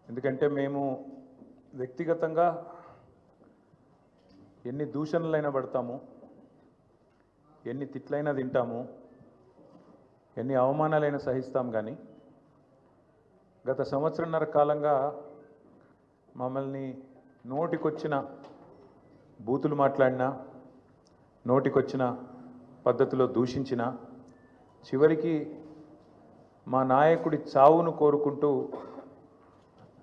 ఎందుకంటే మేము వ్యక్తిగతంగా ఎన్ని దూషణలైనా పడతాము, ఎన్ని తిట్లైనా తింటాము, ఎన్ని అవమానాలైనా సహిస్తాం. కానీ గత సంవత్సరంన్నర కాలంగా మమ్మల్ని నోటికొచ్చిన బూతులు మాట్లాడినా, నోటికొచ్చిన పద్ధతిలో దూషించిన, చివరికి మా నాయకుడి చావును కోరుకుంటూ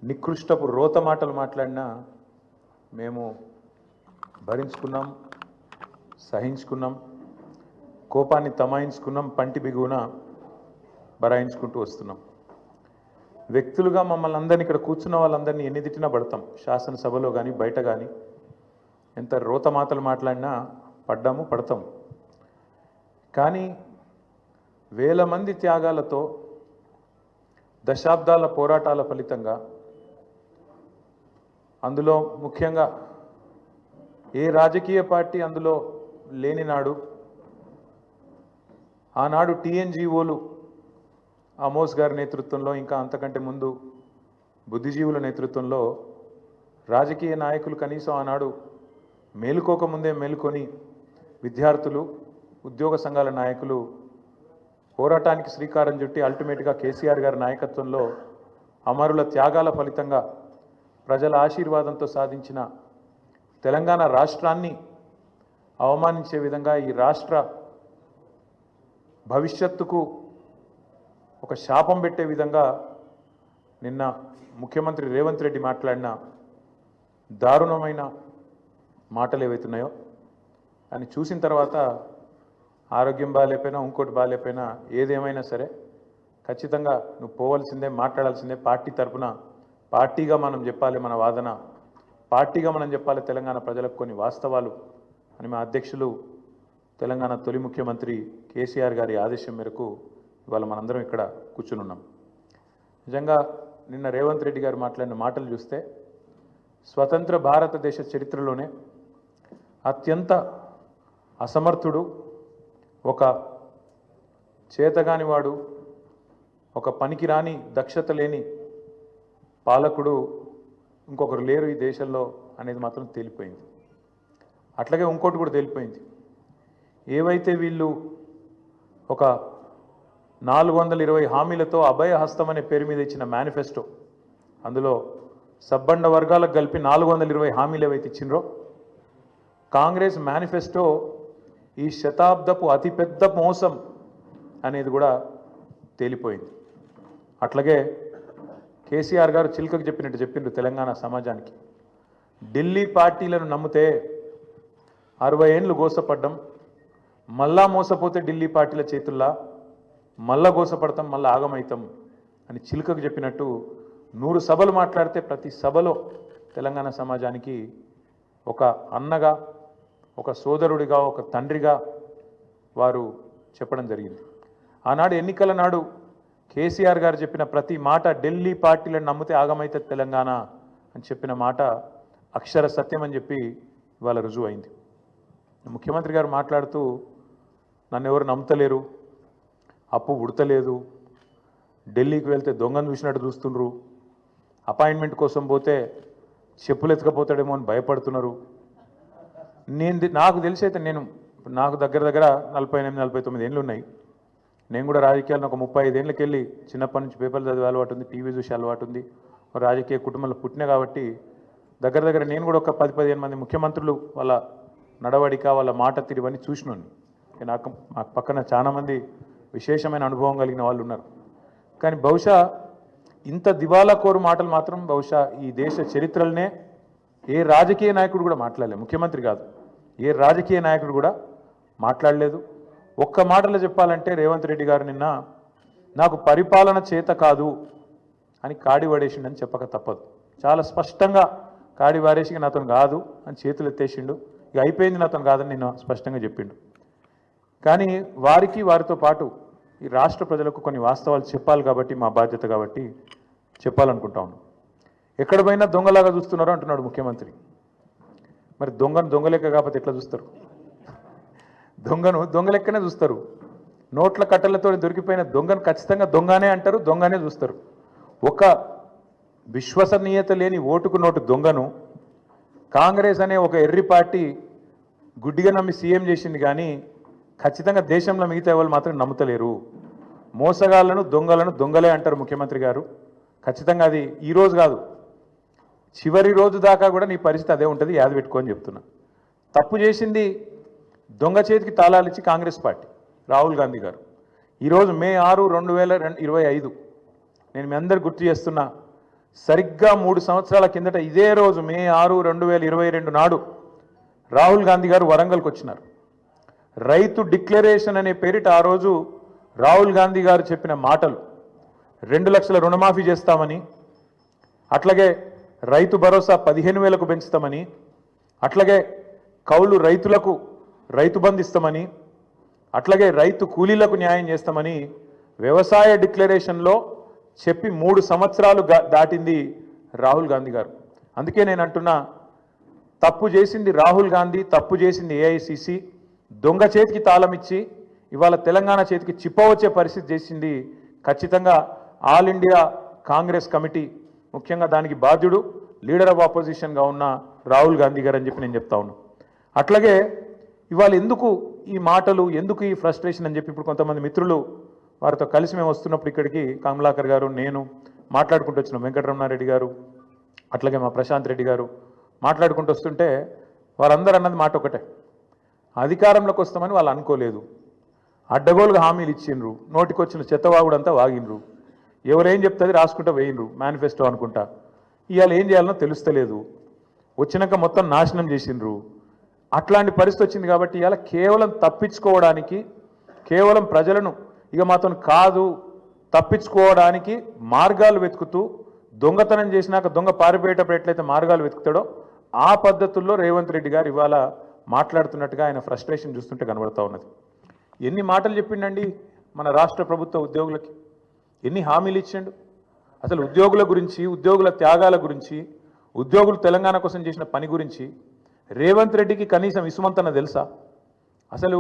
నికృష్టపు రోత మాటలు మాట్లాడినా మేము భరించుకున్నాం, సహించుకున్నాం, కోపాన్ని తమాయించుకున్నాం, పంటి బిగువున బరాయించుకుంటూ వస్తున్నాం. వ్యక్తులుగా మమ్మల్ని అందరినీ, ఇక్కడ కూర్చున్న వాళ్ళందరినీ ఎన్ని తిట్టినా పడతాం. శాసనసభలో కానీ బయట కానీ ఎంత రోత మాటలు మాట్లాడినా పడ్డాము, పడతాం. కానీ వేల మంది త్యాగాలతో, దశాబ్దాల పోరాటాల ఫలితంగా, అందులో ముఖ్యంగా ఏ రాజకీయ పార్టీ అందులో లేని నాడు, ఆనాడు టీఎన్జీఓలు ఆమోస్ గారి నేతృత్వంలో, ఇంకా అంతకంటే ముందు బుద్ధిజీవుల నేతృత్వంలో రాజకీయ నాయకులు కనీసం ఆనాడు మేలుకోకముందే మేలుకొని విద్యార్థులు, ఉద్యోగ సంఘాల నాయకులు పోరాటానికి శ్రీకారం చుట్టి అల్టిమేట్గా కేసీఆర్ గారి నాయకత్వంలో అమరుల త్యాగాల ఫలితంగా ప్రజల ఆశీర్వాదంతో సాధించిన తెలంగాణ రాష్ట్రాన్ని అవమానించే విధంగా, ఈ రాష్ట్ర భవిష్యత్తుకు ఒక శాపం పెట్టే విధంగా నిన్న ముఖ్యమంత్రి రేవంత్ రెడ్డి మాట్లాడిన దారుణమైన మాటలు ఏవైతున్నాయో అని చూసిన తర్వాత ఆరోగ్యం బాగాలేకపోయినా, ఇంకోటి బాగాలేకపోయినా, ఏదేమైనా సరే ఖచ్చితంగా నువ్వు పోవాల్సిందే, మాట్లాడాల్సిందే. పార్టీ తరఫున పార్టీగా మనం చెప్పాలి, మన వాదన పార్టీగా మనం చెప్పాలి తెలంగాణ ప్రజలకు కొన్ని వాస్తవాలు అని మా అధ్యక్షులు, తెలంగాణ తొలి ముఖ్యమంత్రి కేసీఆర్ గారి ఆదేశం మేరకు ఇవాళ మనందరం ఇక్కడ కూర్చుని ఉన్నాం. నిజంగా నిన్న రేవంత్ రెడ్డి గారు మాట్లాడిన మాటలు చూస్తే స్వతంత్ర భారతదేశ చరిత్రలోనే అత్యంత అసమర్థుడు, ఒక చేతగానివాడు, ఒక పనికిరాని దక్షత లేని పాలకుడు ఇంకొకరు లేరు ఈ దేశంలో అనేది మాత్రం తేలిపోయింది. అట్లాగే ఇంకోటి కూడా తేలిపోయింది. ఏవైతే వీళ్ళు ఒక 420 హామీలతో అభయ హస్తం అనే పేరు మీద ఇచ్చిన మేనిఫెస్టో, అందులో సబ్బండ వర్గాలకు కలిపి 420 హామీలు ఏవైతే ఇచ్చినరో, కాంగ్రెస్ మేనిఫెస్టో ఈ శతాబ్దపు అతిపెద్ద మోసం అనేది కూడా తేలిపోయింది. అట్లాగే కేసీఆర్ గారు చిలుకకు చెప్పినట్టు చెప్పిండ్రు తెలంగాణ సమాజానికి. ఢిల్లీ పార్టీలను నమ్మితే 60 ఏళ్ళు గోసపడ్డం, మళ్ళా మోసపోతే ఢిల్లీ పార్టీల చేతుల్లా మళ్ళా గోసపడతాం, మళ్ళా ఆగమవుతాం అని చిలుకకు చెప్పినట్టు 100 సభలు మాట్లాడితే ప్రతి సభలో తెలంగాణ సమాజానికి ఒక అన్నగా, ఒక సోదరుడిగా, ఒక తండ్రిగా వారు చెప్పడం జరిగింది. ఆనాడు ఎన్నికల నాడు కేసీఆర్ గారు చెప్పిన ప్రతి మాట, ఢిల్లీ పార్టీలను నమ్మితే ఆగమైతే తెలంగాణ అని చెప్పిన మాట అక్షర సత్యం అని చెప్పి ఇవాళ రుజువు అయింది. ముఖ్యమంత్రి గారు మాట్లాడుతూ నన్ను ఎవరు నమ్ముతలేరు, అప్పు ఉడతలేదు, ఢిల్లీకి వెళ్తే దొంగను చూసినట్టు చూస్తుండ్రు, అపాయింట్మెంట్ కోసం పోతే చెప్పులు ఎత్తుకపోతాడేమో అని భయపడుతున్నారు. నాకు తెలిసి అయితే నాకు దగ్గర 48-49 ఏళ్ళు ఉన్నాయి. నేను కూడా రాజకీయాలను ఒక 35 ఏళ్ళకి వెళ్ళి చిన్నప్పటి నుంచి పేపర్లు చదివే అలవాటు ఉంది, టీవీ చూసే అలవాటు ఉంది, రాజకీయ కుటుంబంలో పుట్టినా కాబట్టి దగ్గర నేను కూడా ఒక 10-15 మంది ముఖ్యమంత్రులు వాళ్ళ నడవడిక, వాళ్ళ మాట తీరువని చూసినాను. నాకు పక్కన చాలామంది విశేషమైన అనుభవం కలిగిన వాళ్ళు ఉన్నారు. కానీ బహుశా ఇంత దివాలా కోరు మాటలు మాత్రం బహుశా ఈ దేశ చరిత్రలనే ఏ రాజకీయ నాయకుడు కూడా మాట్లాడలేదు. ముఖ్యమంత్రి కాదు, ఏ రాజకీయ నాయకుడు కూడా మాట్లాడలేదు. ఒక్క మాటలో చెప్పాలంటే రేవంత్ రెడ్డి గారు నిన్న నాకు పరిపాలన చేత కాదు అని కాడి పడేసిండని చెప్పక తప్పదు. చాలా స్పష్టంగా కాడి వారేసి నాతో కాదు అని చేతులు ఎత్తేసిండు. ఇక అయిపోయింది, నాతో కాదని నిన్న స్పష్టంగా చెప్పిండు. కానీ వారితో పాటు ఈ రాష్ట్ర ప్రజలకు కొన్ని వాస్తవాలు చెప్పాలి కాబట్టి, మా బాధ్యత కాబట్టి చెప్పాలనుకుంటా ఉన్నాం. ఎక్కడ పోయినా దొంగలాగా చూస్తున్నారో అంటున్నాడు ముఖ్యమంత్రి. మరి దొంగలెక్క కాకపోతే ఎట్లా చూస్తారు? దొంగలెక్కనే చూస్తారు. నోట్ల కట్టలతో దొరికిపోయిన దొంగను ఖచ్చితంగా దొంగనే అంటారు, దొంగనే చూస్తారు. ఒక విశ్వసనీయత లేని ఓటుకు నోటు దొంగను కాంగ్రెస్ అనే ఒక ఎర్రి పార్టీ గుడ్డిగా నమ్మి సీఎం చేసింది, కానీ ఖచ్చితంగా దేశంలో మిగతా వాళ్ళు మాత్రం నమ్ముతలేరు. మోసగాళ్లను దొంగలను దొంగలే అంటారు ముఖ్యమంత్రి గారు. ఖచ్చితంగా అది ఈరోజు కాదు, చివరి రోజు దాకా కూడా నీ పరిస్థితి అదే ఉంటుంది, యాద పెట్టుకోని చెప్తున్నా. తప్పు చేసింది దొంగ చేతికి తాళాలు ఇచ్చి కాంగ్రెస్ పార్టీ రాహుల్ గాంధీ గారు. ఈరోజు మే 6, 2025 నేను మీ అందరు గుర్తు చేస్తున్నా, సరిగ్గా 3 సంవత్సరాల కిందట ఇదే రోజు మే 6, 2022 నాడు రాహుల్ గాంధీ గారు వరంగల్కి వచ్చినారు. రైతు డిక్లరేషన్ అనే పేరిట ఆ రోజు రాహుల్ గాంధీ గారు చెప్పిన మాటలు 2 లక్షల రుణమాఫీ చేస్తామని, అట్లాగే రైతు భరోసా 15,000కు పెంచుతామని, అట్లాగే కౌలు రైతులకు రైతు బంధు ఇస్తామని, అట్లాగే రైతు కూలీలకు న్యాయం చేస్తామని వ్యవసాయ డిక్లరేషన్లో చెప్పి 3 సంవత్సరాలు దాటింది రాహుల్ గాంధీ గారు. అందుకే నేను అంటున్నా, తప్పు చేసింది రాహుల్ గాంధీ, తప్పు చేసింది ఏఐసిసి. దొంగ చేతికి తాళం ఇచ్చి ఇవాళ తెలంగాణ చేతికి చిప్పవచ్చే పరిస్థితి చేసింది ఖచ్చితంగా ఆల్ ఇండియా కాంగ్రెస్ కమిటీ, ముఖ్యంగా దానికి బాధ్యుడు లీడర్ ఆఫ్ ఆపోజిషన్గా ఉన్న రాహుల్ గాంధీ గారు అని చెప్పి నేను చెప్తా ఉన్నాను. అట్లాగే ఇవాళ ఎందుకు ఈ మాటలు, ఎందుకు ఈ ఫ్రస్ట్రేషన్ అని చెప్పి ఇప్పుడు కొంతమంది మిత్రులు వారితో కలిసి మేము వస్తున్నప్పుడు ఇక్కడికి కమలాకర్ గారు, నేను మాట్లాడుకుంటూ వచ్చినాం, వెంకటరమణారెడ్డి గారు, అట్లాగే మా ప్రశాంత్ రెడ్డి గారు మాట్లాడుకుంటూ వస్తుంటే వారందరూ అన్నది మాట ఒకటే, అధికారంలోకి వస్తామని వాళ్ళు అనుకోలేదు, అడ్డగోలుగా హామీలు ఇచ్చిండ్రు, నోటికొచ్చిన చెత్తవాగుడంతా వాగినరు, ఎవరేం చెప్తుంది రాసుకుంటూ వేయినరు మేనిఫెస్టో అనుకుంటా. ఇవాళ ఏం చేయాలనో తెలుస్తలేదు, వచ్చినాక మొత్తం నాశనం చేసిండ్రు. అట్లాంటి పరిస్థితి వచ్చింది కాబట్టి ఇవాళ కేవలం తప్పించుకోవడానికి, కేవలం ప్రజలను ఇక మాతో కాదు తప్పించుకోవడానికి మార్గాలు వెతుకుతూ, దొంగతనం చేసినాక దొంగ పారిపోయేటప్పుడు ఎట్లయితే మార్గాలు వెతుకుతాడో ఆ పద్ధతుల్లో రేవంత్ రెడ్డి గారు ఇవాళ మాట్లాడుతున్నట్టుగా ఆయన ఫ్రస్ట్రేషన్ చూస్తుంటే కనబడతా ఉన్నది. ఎన్ని మాటలు చెప్పిండండి మన రాష్ట్ర ప్రభుత్వ ఉద్యోగులకి, ఎన్ని హామీలు ఇచ్చిండు. అసలు ఉద్యోగుల గురించి, ఉద్యోగుల త్యాగాల గురించి, ఉద్యోగులు తెలంగాణ కోసం చేసిన పని గురించి రేవంత్ రెడ్డికి కనీసం ఇసుమంతన తెలుసా? అసలు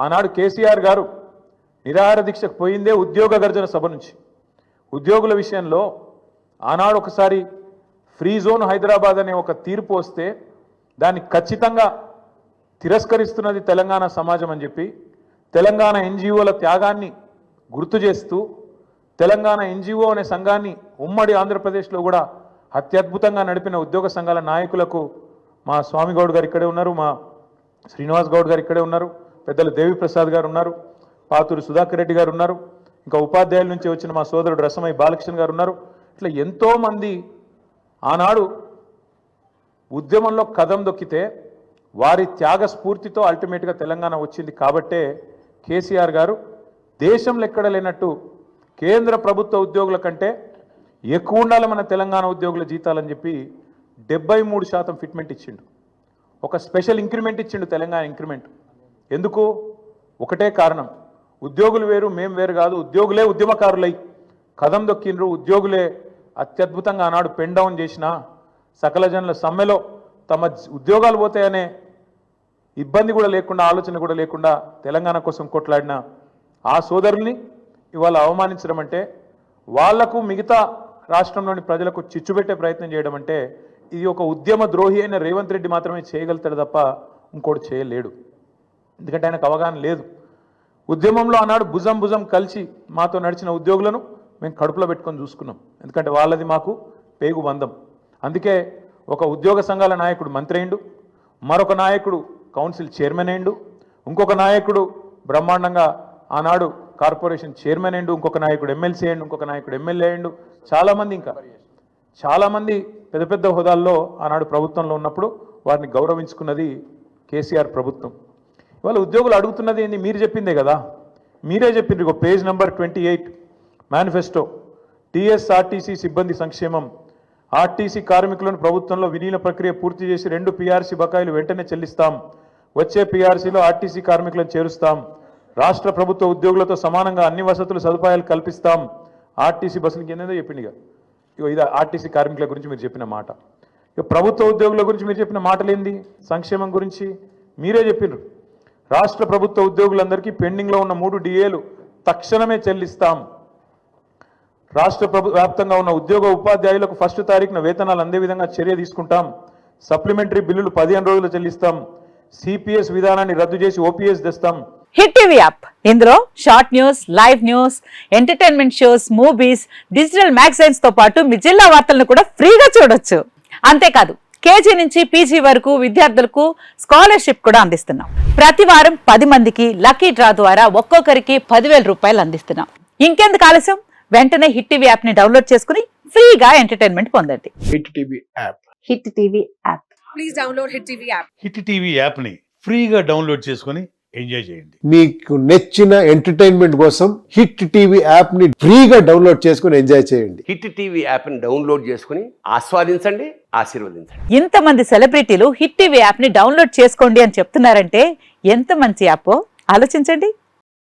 ఆనాడు కేసీఆర్ గారు నిరాహార దీక్షకు పోయిందే ఉద్యోగ గర్జన సభ నుంచి. ఉద్యోగుల విషయంలో ఆనాడు ఒకసారి ఫ్రీ జోన్ హైదరాబాద్ అనే ఒక తీర్పు వస్తే దాన్ని ఖచ్చితంగా తిరస్కరిస్తున్నది తెలంగాణ సమాజం అని చెప్పి తెలంగాణ ఎన్జిఓల త్యాగాన్ని గుర్తు చేస్తూ తెలంగాణ ఎన్జిఓ అనే సంఘాన్ని ఉమ్మడి ఆంధ్రప్రదేశ్లో కూడా అత్యద్భుతంగా నడిపిన ఉద్యోగ సంఘాల నాయకులకు మా స్వామి గౌడ్ గారు ఇక్కడే ఉన్నారు, మా శ్రీనివాస్ గౌడ్ గారు ఇక్కడే ఉన్నారు, పెద్దలు దేవిప్రసాద్ గారు ఉన్నారు, పాతూరి సుధాకర్ రెడ్డి గారు ఉన్నారు, ఇంకా ఉపాధ్యాయుల నుంచి వచ్చిన మా సోదరుడు రసమయ్య బాలకృష్ణ గారు ఉన్నారు. ఇట్లా ఎంతోమంది ఆనాడు ఉద్యమంలో కదం దొక్కితే వారి త్యాగ స్ఫూర్తితో అల్టిమేట్గా తెలంగాణ వచ్చింది. కాబట్టే కేసీఆర్ గారు దేశంలో ఎక్కడ లేనట్టు కేంద్ర ప్రభుత్వ ఉద్యోగుల కంటే ఎక్కువ ఉండాలి మన తెలంగాణ ఉద్యోగుల జీతాలని చెప్పి 73% ఫిట్మెంట్ ఇచ్చిండు. ఒక స్పెషల్ ఇంక్రిమెంట్ ఇచ్చిండు, తెలంగాణ ఇంక్రిమెంట్. ఎందుకు? ఒకటే కారణం, ఉద్యోగులు వేరు మేము వేరు కాదు, ఉద్యోగులే ఉద్యమకారులై కదం దొక్కిండ్రు, ఉద్యోగులే అత్యద్భుతంగా ఆనాడు పెన్ డౌన్ చేసిన సకల జనుల సమ్మెలో తమ ఉద్యోగాలు పోతాయనే ఇబ్బంది కూడా లేకుండా, ఆలోచన కూడా లేకుండా తెలంగాణ కోసం కొట్లాడిన ఆ సోదరుల్ని ఇవాళ అవమానించడం అంటే, వాళ్లకు మిగతా రాష్ట్రంలోని ప్రజలకు చిచ్చుపెట్టే ప్రయత్నం చేయడం అంటే, ఇది ఒక ఉద్యమ ద్రోహి అయిన రేవంత్ రెడ్డి మాత్రమే చేయగలుగుతాడు తప్ప ఇంకోటి చేయలేడు. ఎందుకంటే ఆయనకు అవగాహన లేదు. ఉద్యమంలో ఆనాడు భుజం భుజం కలిసి మాతో నడిచిన ఉద్యోగులను మేము కడుపులో పెట్టుకొని చూసుకున్నాం. ఎందుకంటే వాళ్ళది మాకు పేగు బంధం. అందుకే ఒక ఉద్యోగ సంఘాల నాయకుడు మంత్రి అయిండు, మరొక నాయకుడు కౌన్సిల్ చైర్మన్ అయిండు, ఇంకొక నాయకుడు బ్రహ్మాండంగా ఆనాడు కార్పొరేషన్ చైర్మన్ అయిండు, ఇంకొక నాయకుడు ఎమ్మెల్సీ అయిండు, ఇంకొక నాయకుడు ఎమ్మెల్యే అయిండు, చాలామంది ఇంకా చాలామంది పెద్ద పెద్ద హోదాల్లో ఆనాడు ప్రభుత్వంలో ఉన్నప్పుడు వారిని గౌరవించుకున్నది కేసీఆర్ ప్రభుత్వం. ఇవాళ ఉద్యోగులు అడుగుతున్నది ఏంది? మీరు చెప్పిందే కదా, మీరే చెప్పింది. ఒక పేజ్ నెంబర్ 28 మేనిఫెస్టో, టీఎస్ఆర్టీసీ సిబ్బంది సంక్షేమం, ఆర్టీసీ కార్మికులను ప్రభుత్వంలో విలీన ప్రక్రియ పూర్తి చేసి 2 పీఆర్సీ బకాయిలు వెంటనే చెల్లిస్తాం, వచ్చే పీఆర్సీలో ఆర్టీసీ కార్మికులను చేరుస్తాం, రాష్ట్ర ప్రభుత్వ ఉద్యోగులతో సమానంగా అన్ని వసతులు సదుపాయాలు కల్పిస్తాం, ఆర్టీసీ బస్సులకి ఏందో చెప్పింది. ఇక ఇది ఆర్టీసీ కార్మికుల గురించి మీరు చెప్పిన మాట. ఇక ప్రభుత్వ ఉద్యోగుల గురించి మీరు చెప్పిన మాటలేంది? సంక్షేమం గురించి మీరే చెప్పినారు. రాష్ట్ర ప్రభుత్వ ఉద్యోగులందరికీ పెండింగ్లో ఉన్న 3 డిఏలు తక్షణమే చెల్లిస్తాం, రాష్ట్ర వ్యాప్తంగా ఉన్న ఉద్యోగ ఉపాధ్యాయులకు 1 తారీఖున వేతనాలు అందే విధంగా చర్య తీసుకుంటాం. సప్లిమెంటరీ బిల్లులు 15 రోజులు చెల్లిస్తాం. సిపిఎస్ విధానాన్ని రద్దు చేసి ఓపీఎస్ తెస్తాం. హిట్ టీవీ యాప్, ఇందులో short news, live news, entertainment shows, movies, digital magazines తో పాటు మీ జిల్లా వార్తలను కూడా ఫ్రీగా చూడొచ్చు. అంతేకాదు కేజీ నుంచి పీజీ వరకు విద్యార్థులకు స్కాలర్షిప్ కూడా అందిస్తున్నాం. ప్రతి వారం 10 మందికి లక్కీ డ్రా ద్వారా ఒక్కొక్కరికి 10,000 రూపాయలు అందిస్తున్నాం. ఇంకెందుకు ఆలస్యం, వెంటనే హిట్ టీవీ యాప్ ని డౌన్లోడ్ చేసుకుని ఫ్రీగా ఎంటర్టైన్మెంట్ పొందండి. Hit TV app. Hit TV app. Please download hit TV app. Hit TV యాప్ని ఫ్రీగా డౌన్లోడ్ చేసుకొని ఎంజాయ్ చేయండి. మీకు నచ్చిన ఎంటర్టైన్మెంట్ కోసం హిట్ టీవీ యాప్ ని ఫ్రీగా డౌన్లోడ్ చేసుకుని ఎంజాయ్ చేయండి. హిట్ టీవీ యాప్ని డౌన్లోడ్ చేసుకుని ఆస్వాదించండి, ఆశీర్వదించండి. ఇంతమంది సెలబ్రిటీలు హిట్ టీవీ యాప్ ని డౌన్లోడ్ చేసుకోండి అని చెప్తున్నారంటే ఎంత మంచి యాప్ ఆలోచించండి.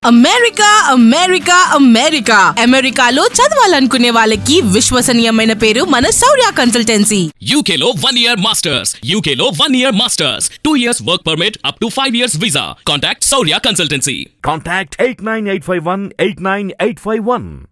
అమెరికా అమెరికా అమెరికా అమెరికాలో చదవాలనుకునే వాళ్ళకి విశ్వసనీయమైన పేరు మన శౌర్య కన్సల్టెన్సీ. UK లో 1 year masters, UK లో 1 year masters, 2 years work permit up to 5 years visa. Contact Saurya Consultancy. Contact 89851 89851.